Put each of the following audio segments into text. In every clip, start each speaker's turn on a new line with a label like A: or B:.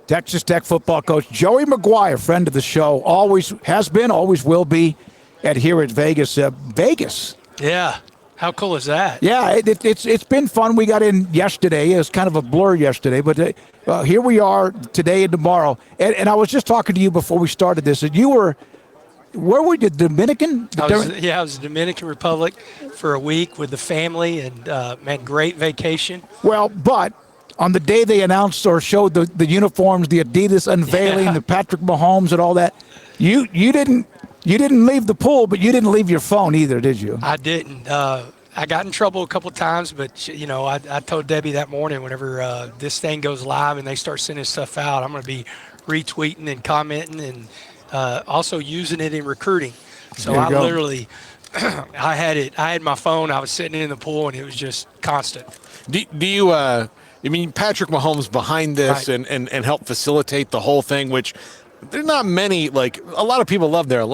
A: Texas Tech football coach Joey McGuire, friend of the show, always has been, always will be, here at Vegas. Vegas.
B: Yeah. How cool is that?
A: Yeah, it's been fun. We got in yesterday. It was kind of a blur yesterday, but here we are today and tomorrow. And I was just talking to you before we started this. And you were, where were you, Dominican?
B: I was in the Dominican Republic for a week with the family, and man, great vacation.
A: Well, but on the day they announced or showed the uniforms, the Adidas unveiling, the Patrick Mahomes and all that, you didn't leave the pool, but you didn't leave your phone either, did you?
B: I didn't. I got in trouble a couple of times, but I told Debbie that morning, whenever this thing goes live and they start sending stuff out, I'm going to be retweeting and commenting and also using it in recruiting. So I literally, I had my phone. I was sitting in the pool, and it was just constant.
C: Do you? I mean, Patrick Mahomes behind this, right, and help facilitate the whole thing, which there's not many, like, a lot of people love their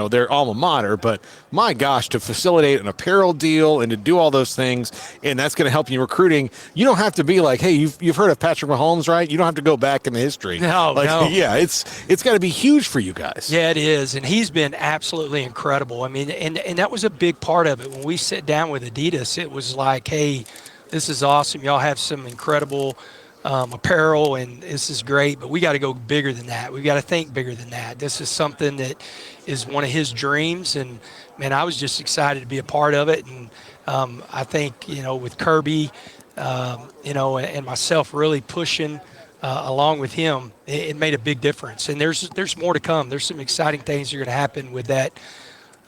C: their alma mater, but my gosh, to facilitate an apparel deal and to do all those things, and that's going to help you recruiting. You don't have to be like, hey, you've heard of Patrick Mahomes, right? You don't have to go back in the history.
B: No.
C: Yeah, it's got to be huge for you guys.
B: Yeah, it is, and he's been absolutely incredible. I mean, and that was a big part of it. When we sat down with Adidas, it was like, hey, this is awesome. Y'all have some incredible apparel, and this is great, but we got to go bigger than that. We got to think bigger than that. This is something that is one of his dreams, and man, I was just excited to be a part of it. And I think with Kirby, and myself really pushing along with him, it made a big difference. And there's more to come. There's some exciting things that are going to happen with that.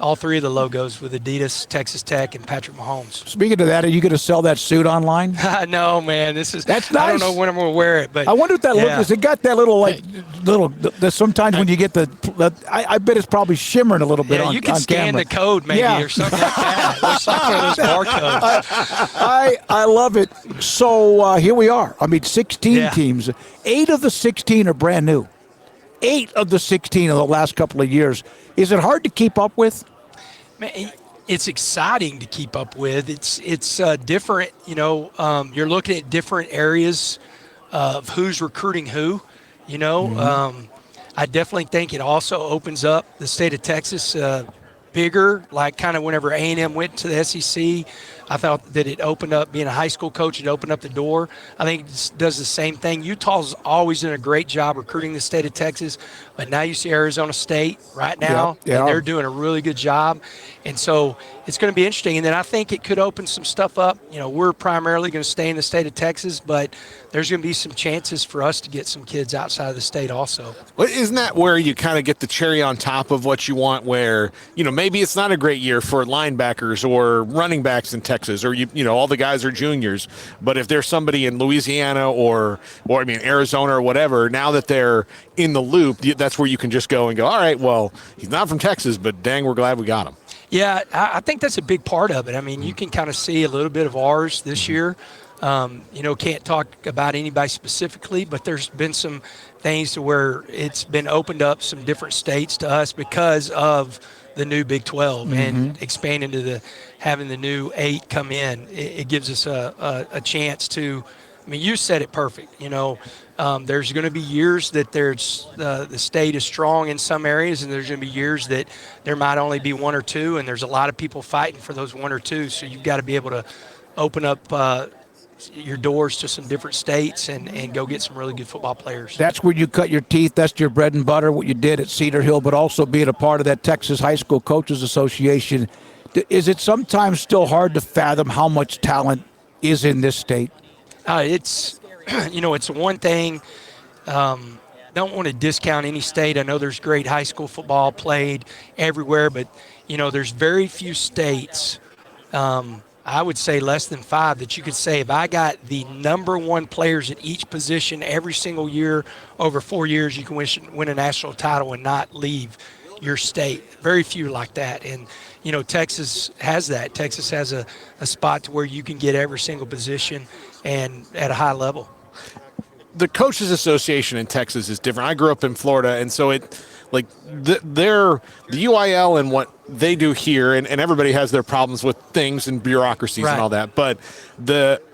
B: All three of the logos with Adidas, Texas Tech, and Patrick Mahomes. Speaking
A: of that, are you going to sell that suit online?
B: No, man. That's nice. I don't know when I'm going to wear it, but
A: I wonder if that looks. It got that little. Sometimes when you get I bet it's probably shimmering a little bit.
B: Yeah, you can scan
A: camera.
B: the code maybe or something like that. It looks like one of those barcodes.
A: I love it. So here we are. I mean, 16 teams. 8 of the 16 are brand new. 8 of the 16 of the last couple of years. Is it hard to keep up with?
B: Man, it's exciting to keep up with. It's different. You're looking at different areas of who's recruiting who. I definitely think it also opens up the state of Texas bigger. Like kind of whenever A&M went to the SEC, I thought that it opened up, being a high school coach, it opened up the door. I think it does the same thing. Utah's always done a great job recruiting the state of Texas, but now you see Arizona State right now, and they're doing a really good job. And so it's going to be interesting. And then I think it could open some stuff up. We're primarily going to stay in the state of Texas, but there's going to be some chances for us to get some kids outside of the state also.
C: Well, isn't that where you kind of get the cherry on top of what you want, where, maybe it's not a great year for linebackers or running backs in Texas, or, all the guys are juniors. But if there's somebody in Louisiana or Arizona or whatever, now that they're in the loop, that's where you can just go and go, all right, well, he's not from Texas, but dang, we're glad we got him.
B: Yeah, I think that's a big part of it. I mean, you can kind of see a little bit of ours this year. Can't talk about anybody specifically, but there's been some things to where it's been opened up some different states to us because of the new Big 12 and expanding to having the new 8 come in. It gives us a chance to. I mean, you said it perfect. There's going to be years that the state is strong in some areas, and there's going to be years that there might only be 1 or 2, and there's a lot of people fighting for those 1 or 2. So you've got to be able to open up your doors to some different states and go get some really good football players.
A: That's where you cut your teeth. That's your bread and butter, what you did at Cedar Hill, but also being a part of that Texas High School Coaches Association. Is it sometimes still hard to fathom how much talent is in this state?
B: It's one thing. Don't want to discount any state. I know there's great high school football played everywhere, but there's very few states. I would say less than 5 that you could say, if I got the number 1 players at each position every single year over 4 years, you can win a national title and not leave your state. Very few like that. And Texas has that. Texas has a spot to where you can get every single position and at a high level.
C: The Coaches Association in Texas is different. I grew up in Florida, and so the UIL and what they do here, and everybody has their problems with things and bureaucracies
B: Right.
C: and all that, but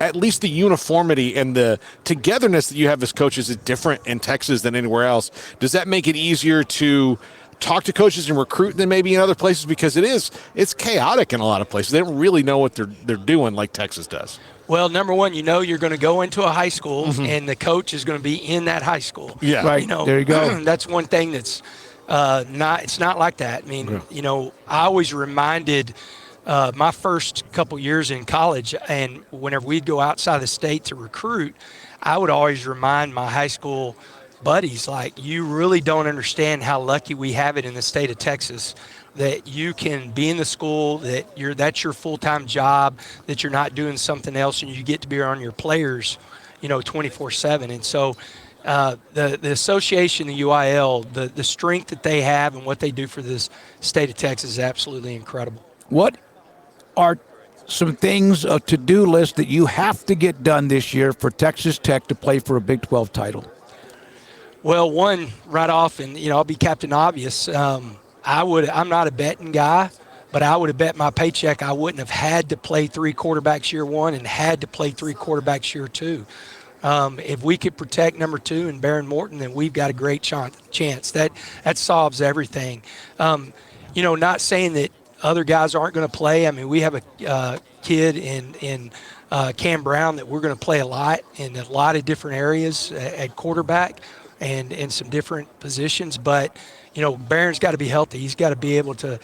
C: at least the uniformity and the togetherness that you have as coaches is different in Texas than anywhere else. Does that make it easier to talk to coaches and recruit than maybe in other places? Because it's chaotic in a lot of places. They don't really know what they're doing like Texas does.
B: Well, number one, you're going to go into a high school, and the coach is going to be in that high school.
C: Yeah.
A: Right. There you go.
B: That's one thing that's it's not like that. I mean, I always reminded my first couple years in college, and whenever we'd go outside the state to recruit, I would always remind my high school buddies, like, you really don't understand how lucky we have it in the state of Texas, that you can be in the school, that's your full-time job, that you're not doing something else, and you get to be around your players, 24/7. And so the association, the UIL, the strength that they have and what they do for this state of Texas is absolutely incredible.
A: What are some things, a to-do list that you have to get done this year for Texas Tech to play for a Big 12 title?
B: Well, one right off, and I'll be Captain Obvious. I'm not a betting guy, but I would have bet my paycheck I wouldn't have had to play 3 quarterbacks year one and had to play 3 quarterbacks year two. If we could protect number 2 and Baron Morton, then we've got a great chance. That solves everything. Not saying that other guys aren't going to play. I mean, we have a kid in Cam Brown that we're going to play a lot in a lot of different areas at quarterback and in some different positions. But, Baron's got to be healthy. He's got to be able to,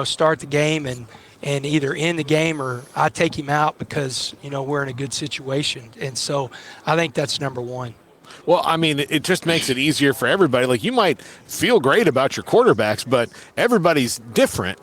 B: start the game and either end the game or I take him out because, we're in a good situation. And so I think that's number one.
C: Well, I mean, it just makes it easier for everybody. Like, you might feel great about your quarterbacks, but everybody's different,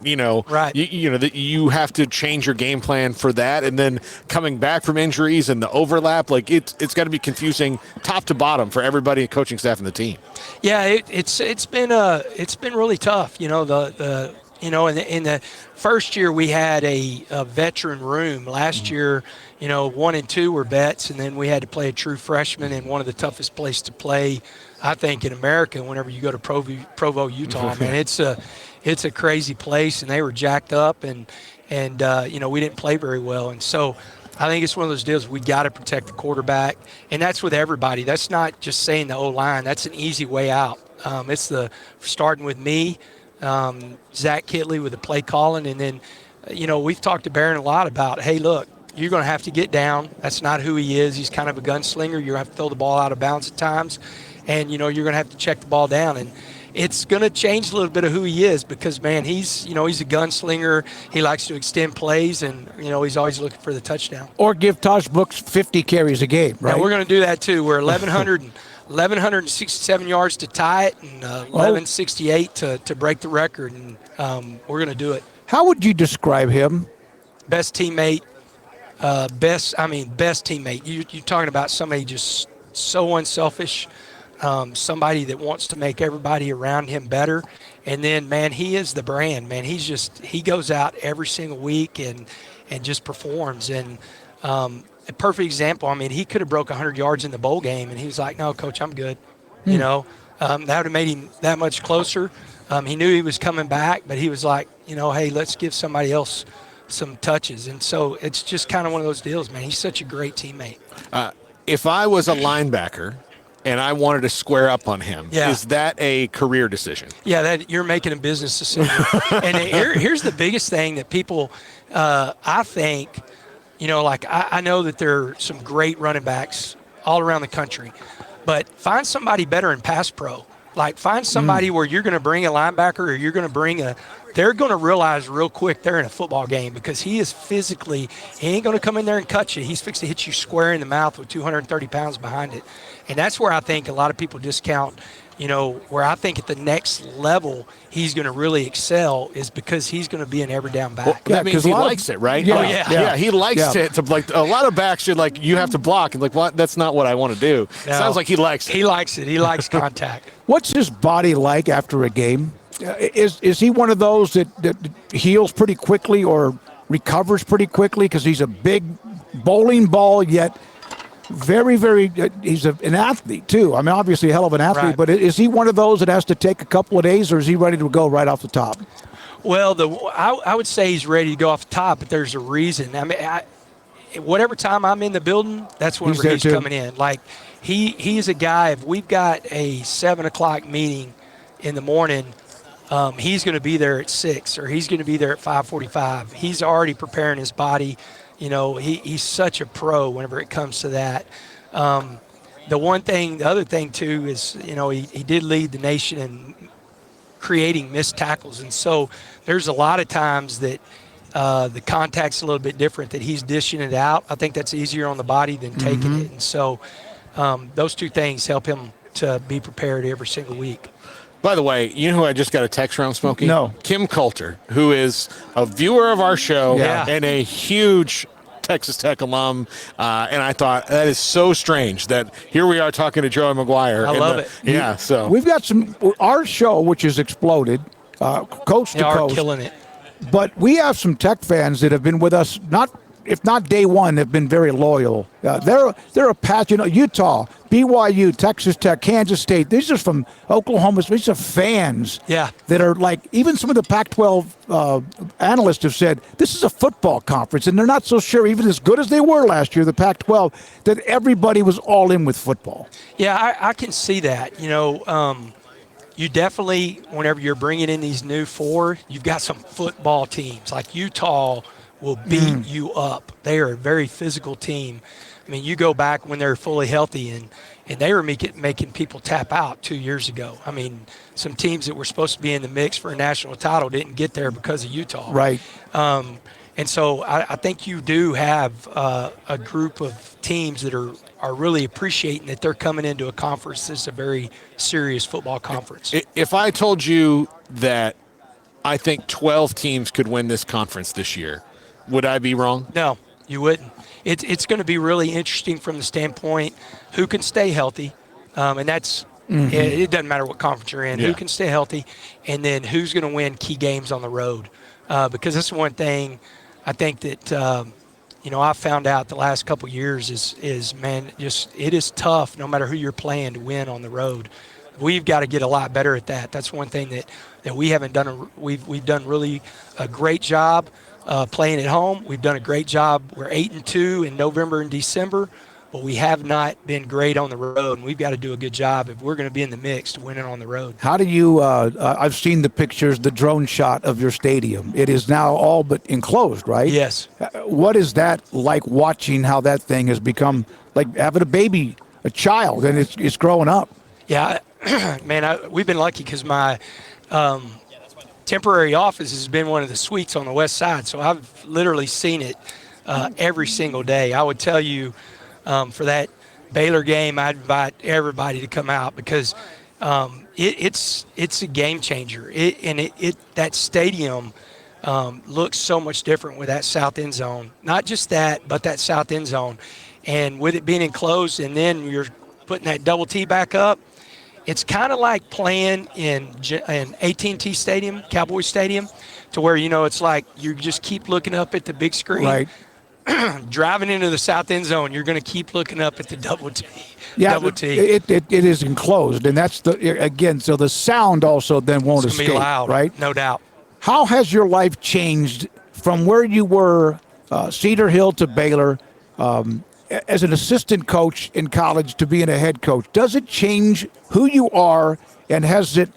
B: Right.
C: You have to change your game plan for that. And then coming back from injuries and the overlap, like it's got to be confusing top to bottom for everybody, coaching staff and the team.
B: Yeah, it's been really tough. In the first year we had a veteran room. Last year, 1 and 2 were vets, and then we had to play a true freshman in one of the toughest places to play, I think, in America. Whenever you go to Provo, Utah, man, it's a crazy place, and they were jacked up, and we didn't play very well, and so I think it's one of those deals we got to protect the quarterback, and that's with everybody. That's not just saying the O-line. That's an easy way out. It's starting with me. Zach Kitley with the play calling, and then, we've talked to Baron a lot about, hey, look, you're going to have to get down. That's not who he is. He's kind of a gunslinger. You're going to have to throw the ball out of bounds at times, and, you're going to have to check the ball down. And it's going to change a little bit of who he is because, man, he's a gunslinger. He likes to extend plays, and, he's always looking for the touchdown.
A: Or give Taj Brooks 50 carries a game, right?
B: Yeah, we're going to do that too. We're 1,167 yards to tie it and 1,168 to break the record, and we're going to do it.
A: How would you describe him?
B: Best teammate, best teammate. You're talking about somebody just so unselfish, somebody that wants to make everybody around him better. And then, man, he is the brand, man. He goes out every single week and just performs. And a perfect example, I mean, he could have broke 100 yards in the bowl game, and he was like, no, Coach, I'm good. That would have made him that much closer. He knew he was coming back, but he was like, hey, let's give somebody else some touches. And so it's just kind of one of those deals, man. He's such a great teammate.
C: If I was a linebacker and I wanted to square up on him, is that a career decision?
B: Yeah, that you're making a business decision. And here's the biggest thing that people, I think, I know that there are some great running backs all around the country, but find somebody better in pass pro. Like, find somebody where you're going to bring a linebacker or you're going to bring they're going to realize real quick they're in a football game because he is physically, he ain't going to come in there and cut you. He's fixed to hit you square in the mouth with 230 pounds behind it. And that's where I think a lot of people discount, where I think at the next level he's going to really excel is because he's going to be an every down back.
C: Well, that means he likes it, right?
A: Yeah,
C: yeah, he likes to like a lot of backs. You're like, you have to block, and like, what? That's not what I want to do.
B: No,
C: sounds like he likes it.
B: He likes it. He likes contact.
A: What's his body like after a game? Is he one of those that heals pretty quickly or recovers pretty quickly because he's a big bowling ball yet very, very he's an athlete too. I mean, obviously a hell of an athlete,
B: Right.
A: but is he one of those that has to take a couple of days or is he ready to go right off the top?
B: Well, I would say he's ready to go off the top, but there's a reason. I mean, whatever time I'm in the building, that's whenever he's coming in. Like he's a guy. If we've got a 7:00 meeting in the morning, he's going to be there at 6, or he's going to be there at 5:45. He's already preparing his body. You know, he's such a pro whenever it comes to that. The other thing too is, you know, he did lead the nation in creating missed tackles, and so there's a lot of times that the contact's a little bit different, that he's dishing it out. I think that's easier on the body than taking it, and so those two things help him to be prepared every single week.
C: By the way, you know who I just got a text from, Smokey?
A: No.
C: Kim Coulter, who is a viewer of our show and a huge Texas Tech alum. And I thought, that is so strange that here we are talking to Joey McGuire.
B: I love it.
C: Yeah, so.
A: We've got our show, which has exploded, coast to coast.
B: Killing it.
A: But we have some Tech fans that have been with us, if not day one, have been very loyal. They're a passionate, Utah, BYU, Texas Tech, Kansas State. These are from Oklahoma. These are fans that are like, even some of the Pac-12 analysts have said, this is a football conference, and they're not so sure, even as good as they were last year, the Pac-12, that everybody was all in with football.
B: Yeah, I can see that. You know, you definitely, whenever you're bringing in these new four, you've got some football teams. Like Utah will beat you up. They are a very physical team. I mean, you go back when they're fully healthy, and they were making people tap out 2 years ago. I mean, some teams that were supposed to be in the mix for a national title didn't get there because of Utah.
A: Right.
B: And so I think you do have a group of teams that are really appreciating that they're coming into a conference that's a very serious football conference.
C: If I told you that I think 12 teams could win this conference this year, would I be wrong?
B: No, you wouldn't. It's going to be really interesting from the standpoint who can stay healthy, and that's it doesn't matter what conference you're in. Who can stay healthy, and then who's going to win key games on the road, because that's one thing I think that I found out the last couple of years is man, it is tough no matter who you're playing to win on the road. We've got to get a lot better at that. That's one thing that we haven't done. We've done really a great job playing at home. We've done a great job. We're 8-2 in November and December, but we have not been great on the road, and we've got to do a good job if we're going to be in the mix to win it on the road.
A: How do you I've seen the pictures, the drone shot of your stadium. It is now all but enclosed, right?
B: Yes.
A: What is that like, watching how that thing has become like having a baby, a child, and it's growing up?
B: Yeah, man, we've been lucky because my temporary office has been one of the suites on the west side, so I've literally seen it every single day. I would tell you for that Baylor game, I'd invite everybody to come out because it's a game changer. That stadium looks so much different with that south end zone. Not just that, but that south end zone. And with it being enclosed, and then you're putting that double T back up, it's kind of like playing in AT&T Stadium, Cowboy Stadium, to where, it's like you just keep looking up at the big screen.
A: Right.
B: Driving into the south end zone, you're going to keep looking up at the double T.
A: Yeah,
B: double T.
A: It is enclosed, and that's so the sound also then won't
B: It's
A: escape,
B: gonna be loud,
A: right?
B: No doubt.
A: How has your life changed from where you were, Cedar Hill to Baylor, as an assistant coach in college to being a head coach? Does it change who you are, and has it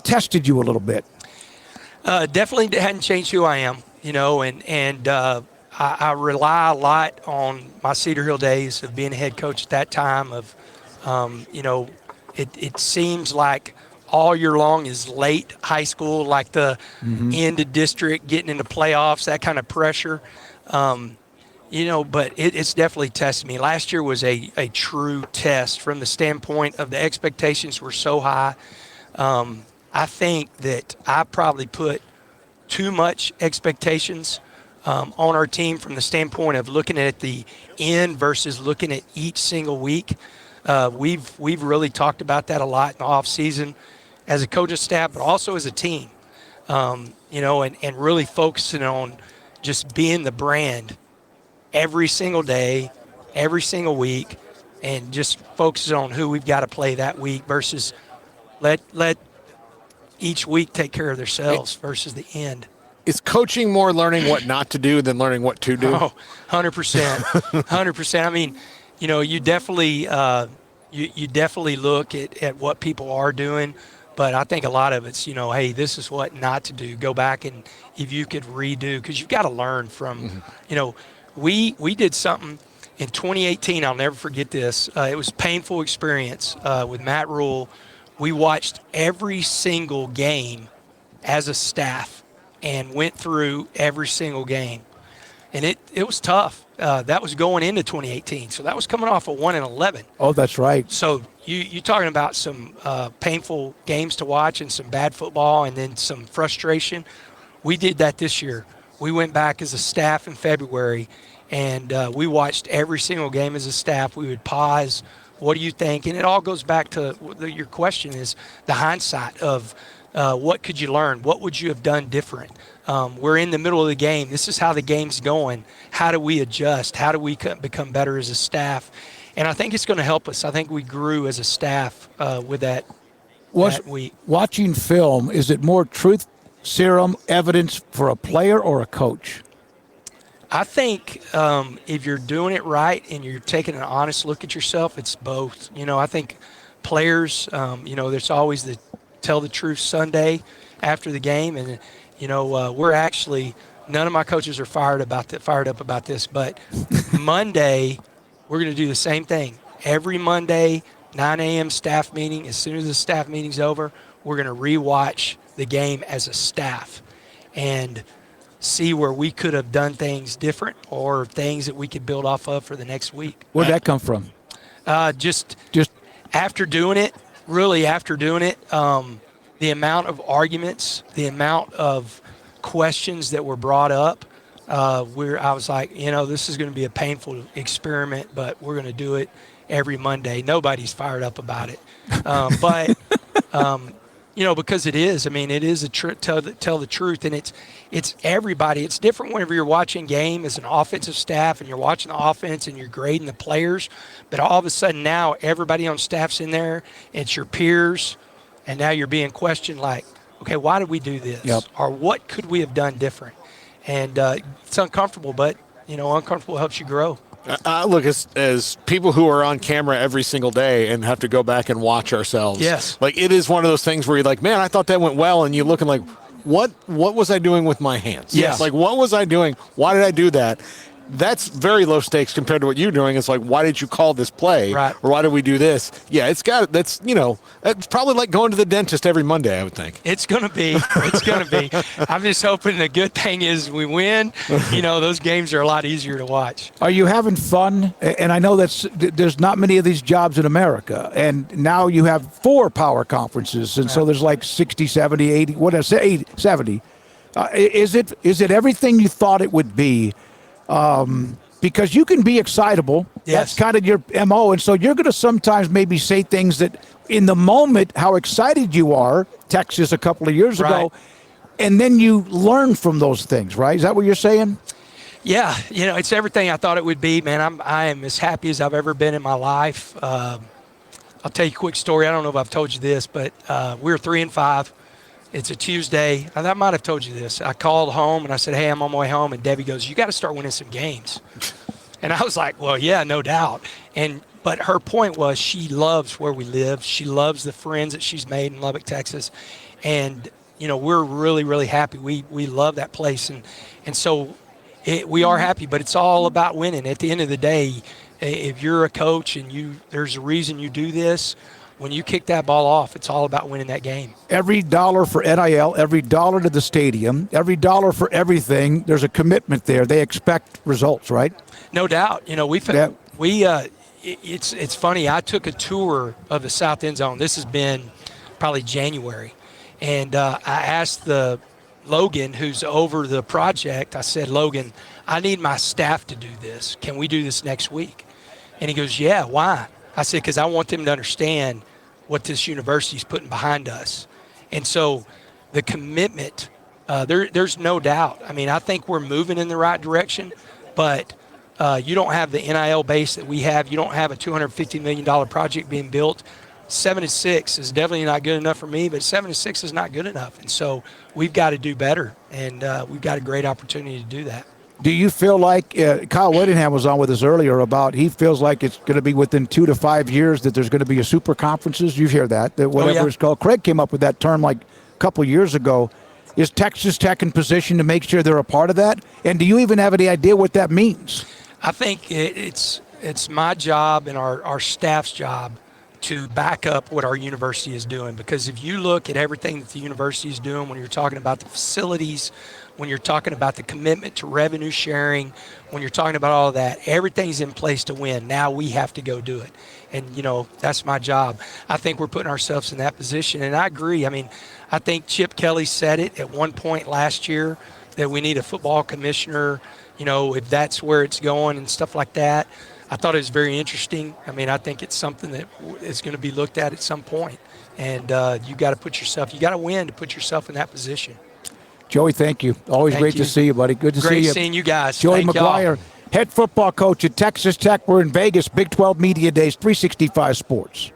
A: tested you a little bit?
B: Definitely hadn't changed who I am, and I rely a lot on my Cedar Hill days of being a head coach at that time of, it seems like all year long is late high school, like the end of district, getting into playoffs, that kind of pressure. But it's definitely tested me. Last year was a true test from the standpoint of the expectations were so high. I think that I probably put too much expectations on our team from the standpoint of looking at the end versus looking at each single week. We've really talked about that a lot in the off season as a coaching staff, but also as a team, and really focusing on just being the brand every single day, every single week, and just focusing on who we've got to play that week versus let each week take care of themselves versus the end.
C: Is coaching more learning what not to do than learning what to do?
B: Oh, 100%. 100%. I mean, you definitely you definitely look at what people are doing, but I think a lot of it's, hey, this is what not to do. Go back and if you could redo, because you've got to learn from, we did something in 2018. I'll never forget this. It was a painful experience with Matt Rule. We watched every single game as a staff and went through every single game. And it was tough. That was going into 2018. So that was coming off a 1-11.
A: Oh, that's right.
B: So you talking about some painful games to watch and some bad football and then some frustration. We did that this year. We went back as a staff in February, and we watched every single game as a staff. We would pause. What do you think? And it all goes back to your question is the hindsight of what could you learn? What would you have done different? We're in the middle of the game. This is how the game's going. How do we adjust? How do we become better as a staff? And I think it's going to help us. I think we grew as a staff with that week.
A: Watching film, is it more truth serum evidence for a player or a coach?
B: I think if you're doing it right and you're taking an honest look at yourself, it's both. I think players, there's always the Tell the Truth Sunday after the game, and we're actually, none of my coaches are fired up about this, but Monday we're going to do the same thing. Every Monday, 9 a.m. staff meeting. As soon as the staff meeting's over, we're going to rewatch the game as a staff and see where we could have done things different or things that we could build off of for the next week.
A: Where'd that come from?
B: Just after doing it, the amount of arguments, the amount of questions that were brought up, I was like, this is going to be a painful experiment, but we're going to do it every Monday. Nobody's fired up about it. But because it is. I mean, it is tell the truth, and it's everybody. It's different whenever you're watching game as an offensive staff and you're watching the offense and you're grading the players. But all of a sudden now everybody on staff's in there. It's your peers, and now you're being questioned like, okay, why did we do this?
A: Yep.
B: Or what could we have done different? And it's uncomfortable, but uncomfortable helps you grow.
C: Look, as people who are on camera every single day and have to go back and watch ourselves.
B: Yes.
C: Like, it is one of those things where you're like, man, I thought that went well. And you're looking like, what was I doing with my hands?
B: Yes.
C: Like, what was I doing? Why did I do that? That's very low stakes compared to what you're doing. It's like, why did you call this play?
B: Right.
C: Or why did we do this? Yeah, it's probably like going to the dentist every Monday, I would think.
B: It's going to be. I'm just hoping the good thing is we win. Those games are a lot easier to watch.
A: Are you having fun? And I know there's not many of these jobs in America. And now you have 4 power conferences. And so there's like 60, 70, 80, what did I say, 80, 70. Is it everything you thought it would be? Because you can be excitable.
B: Yes.
A: That's kind of your MO. And so you're going to sometimes maybe say things that in the moment, how excited you are, Texas a couple of years ago, and then you learn from those things, right? Is that what you're saying?
B: Yeah. It's everything I thought it would be, man. I am as happy as I've ever been in my life. I'll tell you a quick story. I don't know if I've told you this, but we're 3-5. It's a Tuesday. I might have told you this. I called home and I said, hey, I'm on my way home. And Debbie goes, you got to start winning some games. And I was like, well, yeah, no doubt. But her point was she loves where we live. She loves the friends that she's made in Lubbock, Texas. And, we're really, really happy. We love that place. And so we are happy, but it's all about winning. At the end of the day, if you're a coach and there's a reason you do this, when you kick that ball off, it's all about winning that game. Every
A: dollar for NIL, every dollar to the stadium, every dollar for everything, there's a commitment there. They expect results, right?
B: No doubt. It's funny. I took a tour of the South End Zone. This has been probably January. And I asked Logan, who's over the project, I said, Logan, I need my staff to do this. Can we do this next week? And he goes, yeah, why? I said, because I want them to understand what this university is putting behind us. And so the commitment, there's no doubt. I mean, I think we're moving in the right direction, but you don't have the NIL base that we have. You don't have a $250 million project being built. 7-6 is definitely not good enough for me, but 7-6 is not good enough. And so we've got to do better, and we've got a great opportunity to do that.
A: Do you feel like Kyle Whittingham was on with us earlier about he feels like it's going to be within 2 to 5 years that there's going to be a super conferences? You hear that whatever it's called. Craig came up with that term like a couple years ago. Is Texas Tech in position to make sure they're a part of that? And do you even have any idea what that means?
B: I think it's my job and our staff's job to back up what our university is doing, because if you look at everything that the university is doing, when you're talking about the facilities, when you're talking about the commitment to revenue sharing, when you're talking about all of that, everything's in place to win. Now we have to go do it. And, that's my job. I think we're putting ourselves in that position. And I agree. I mean, I think Chip Kelly said it at one point last year that we need a football commissioner, if that's where it's going and stuff like that. I thought it was very interesting. I mean, I think it's something that is going to be looked at some point. And you got to win to put yourself in that position.
A: Joey, thank you. Always great to see you, buddy. Good to see you.
B: Great seeing you guys.
A: Joey
B: Thank
A: McGuire, head football coach at Texas Tech. We're in Vegas, Big 12 Media Days, 365 Sports.